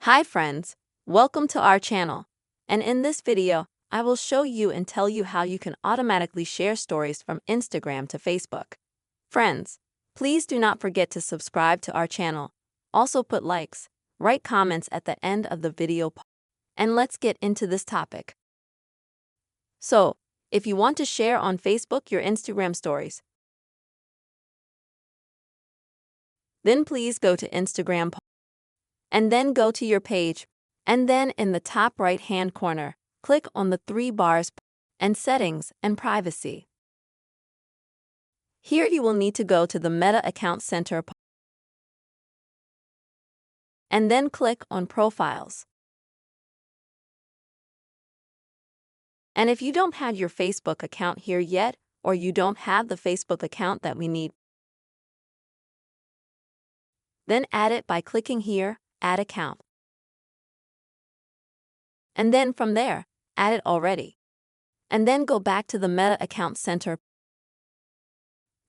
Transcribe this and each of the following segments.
Hi friends, welcome to our channel. And in this video, I will show you and tell you how you can automatically share stories from Instagram to Facebook. Friends, please do not forget to subscribe to our channel. Also put likes, write comments at the end of the video, and let's get into this topic. So, if you want to share on Facebook your Instagram stories, then please go to Instagram and then go to your page, and then in the top right-hand corner, click on the three bars and Settings and Privacy. Here you will need to go to the Meta Account Center and then click on Profiles. And if you don't have your Facebook account here yet, or you don't have the Facebook account that we need, then add it by clicking here, Add Account. And then from there, add it already. And then go back to the Meta Account Center.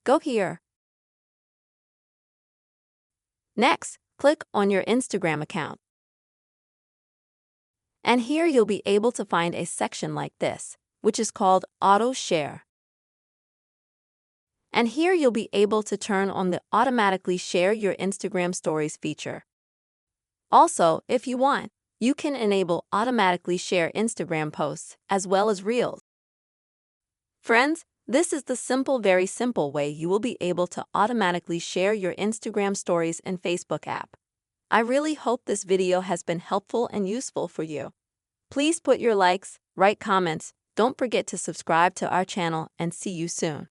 Go here. Next, click on your Instagram account. And here you'll be able to find a section like this, which is called Auto Share. And here you'll be able to turn on the Automatically Share Your Instagram Stories feature. Also, if you want, you can enable Automatically Share Instagram posts as well as Reels. Friends, this is the very simple way you will be able to automatically share your Instagram stories in Facebook app. I really hope this video has been helpful and useful for you. Please put your likes, write comments, don't forget to subscribe to our channel, and see you soon.